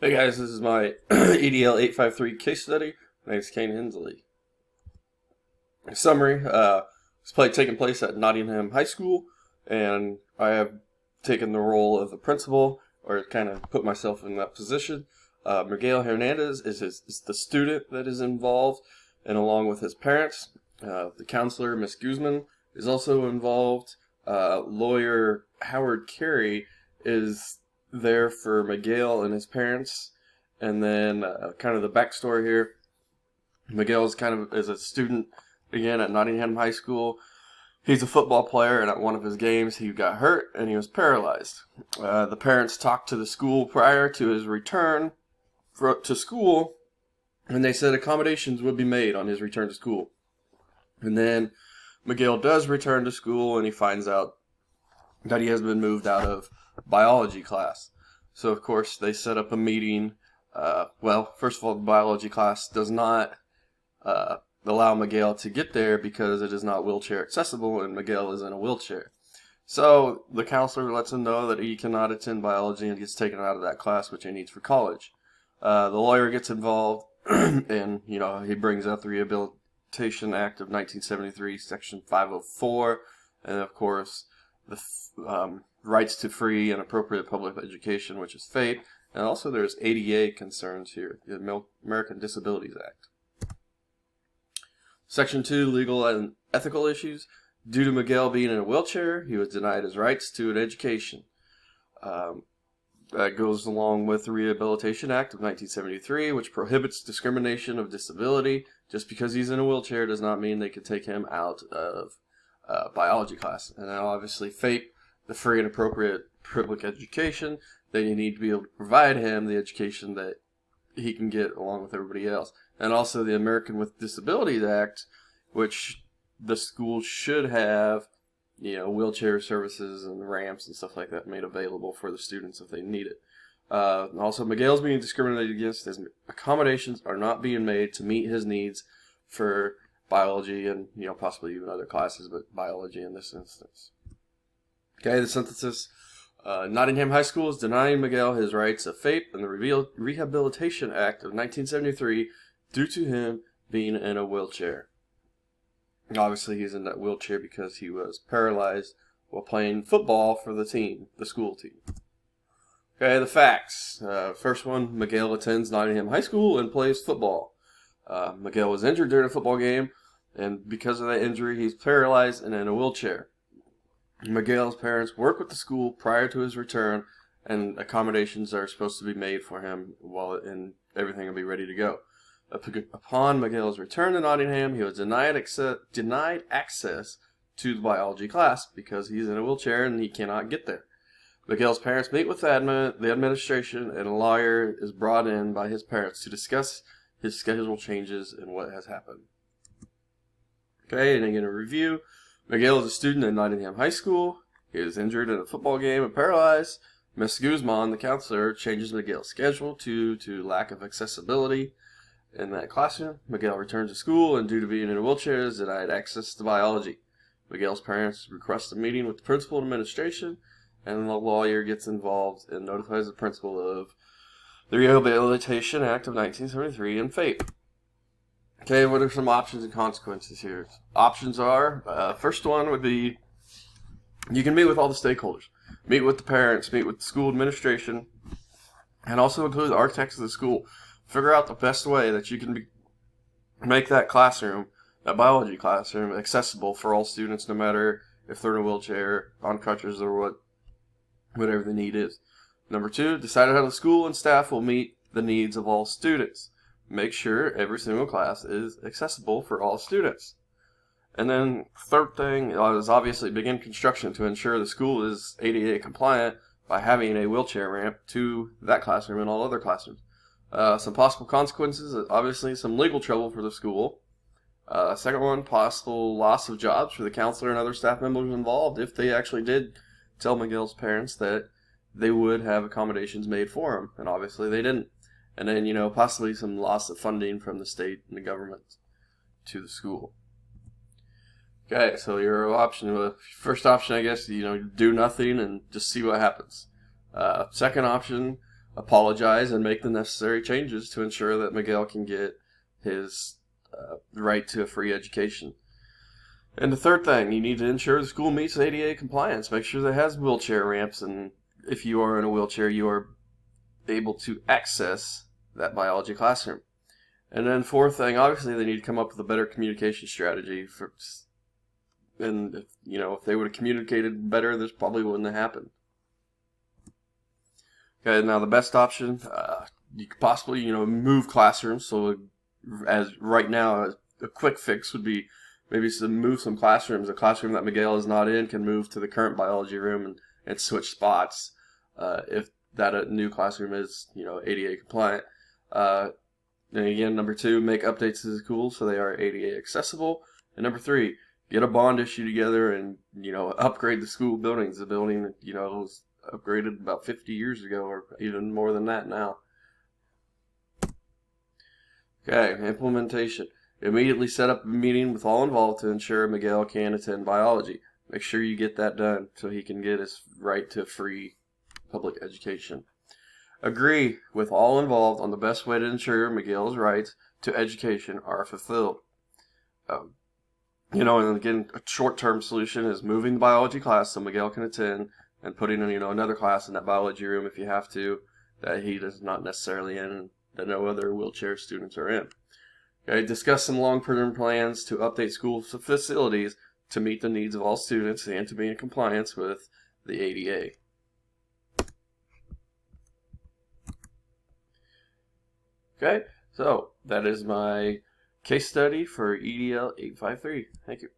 Hey guys, this is my EDL 853 case study. My name is Kane Hensley. Summary, this play taking place at Nottingham High School, and I have taken the role of the principal, or kind of put myself in that position. Miguel Hernandez is the student that is involved, and along with his parents. The counselor, Miss Guzman, is also involved. Lawyer Howard Carey is there for Miguel and his parents. And then kind of the backstory here. Miguel is a student again at Nottingham High School. He's a football player, and at one of his games he got hurt and he was paralyzed. The parents talked to the school prior to his return to school, and they said accommodations would be made on his return to school. And then Miguel does return to school, and he finds out that he has been moved out of biology class. So, of course, they set up a meeting. First of all, the biology class does not allow Miguel to get there because it is not wheelchair accessible, and Miguel is in a wheelchair. So, the counselor lets him know that he cannot attend biology and gets taken out of that class, which he needs for college. The lawyer gets involved, and, he brings up the Rehabilitation Act of 1973, Section 504, and, of course, the rights to free and appropriate public education, which is FAPE, and also there's ADA concerns here, the American Disabilities Act. Section 2, legal and ethical issues. Due to Miguel being in a wheelchair, he was denied his rights to an education. That goes along with the Rehabilitation Act of 1973, which prohibits discrimination of disability. Just because he's in a wheelchair does not mean they could take him out of biology class. And then obviously FAPE, the free and appropriate public education, then you need to be able to provide him the education that he can get along with everybody else. And also the American with Disabilities Act, which the school should have, wheelchair services and ramps and stuff like that made available for the students if they need it. Also, Miguel's being discriminated against. His accommodations are not being made to meet his needs for biology and, possibly even other classes, but biology in this instance. Okay, the synthesis. Nottingham High School is denying Miguel his rights of FAPE and the Rehabilitation Act of 1973 due to him being in a wheelchair. Obviously, he's in that wheelchair because he was paralyzed while playing football for the school team. Okay, the facts. First one, Miguel attends Nottingham High School and plays football. Miguel was injured during a football game, and because of that injury, he's paralyzed and in a wheelchair. Miguel's parents work with the school prior to his return, and accommodations are supposed to be made for him and everything will be ready to go. Upon Miguel's return to Nottingham, he was denied access to the biology class because he's in a wheelchair and he cannot get there. Miguel's parents meet with the administration, and a lawyer is brought in by his parents to discuss his schedule changes and what has happened. Okay, and again a review. Miguel is a student at Nottingham High School. He is injured in a football game and paralyzed. Miss Guzman, the counselor, changes Miguel's schedule due to lack of accessibility in that classroom. Miguel returns to school and, due to being in a wheelchair, is denied access to biology. Miguel's parents request a meeting with the principal and administration, and the lawyer gets involved and notifies the principal of the Rehabilitation Act of 1973 and FAPE. Okay, what are some options and consequences here? Options are, first one would be, you can meet with all the stakeholders. Meet with the parents, meet with the school administration, and also include the architects of the school. Figure out the best way that you can make that classroom, that biology classroom, accessible for all students, no matter if they're in a wheelchair, on crutches, or whatever the need is. Number two, decide how the school and staff will meet the needs of all students. Make sure every single class is accessible for all students. And then third thing is obviously begin construction to ensure the school is ADA compliant by having a wheelchair ramp to that classroom and all other classrooms. Some possible consequences, obviously some legal trouble for the school. Second one, possible loss of jobs for the counselor and other staff members involved if they actually did tell Miguel's parents that they would have accommodations made for him, and obviously they didn't. And then, possibly some loss of funding from the state and the government to the school. Okay, so your first option, I guess, do nothing and just see what happens. Second option, apologize and make the necessary changes to ensure that Miguel can get his right to a free education. And the third thing, you need to ensure the school meets ADA compliance. Make sure that it has wheelchair ramps, and if you are in a wheelchair, you are able to access that biology classroom. And then fourth thing, obviously they need to come up with a better communication strategy. And if they would have communicated better, this probably wouldn't have happened. Okay, now the best option, you could possibly, move classrooms. So as right now, a quick fix would be maybe move some classrooms. A classroom that Miguel is not in can move to the current biology room and switch spots if that new classroom is, ADA compliant. And again, number 2, make updates to the school so they are ADA accessible. And number 3, get a bond issue together and, upgrade the school buildings. The building, was upgraded about 50 years ago, or even more than that now. Okay, implementation. Immediately set up a meeting with all involved to ensure Miguel can attend biology. Make sure you get that done so he can get his right to free public education. Agree with all involved on the best way to ensure Miguel's rights to education are fulfilled. And again, a short-term solution is moving the biology class so Miguel can attend, and putting in, another class in that biology room if you have to, that he is not necessarily in, that no other wheelchair students are in. Okay, discuss some long-term plans to update school facilities to meet the needs of all students and to be in compliance with the ADA. Okay, so that is my case study for EDL 853. Thank you.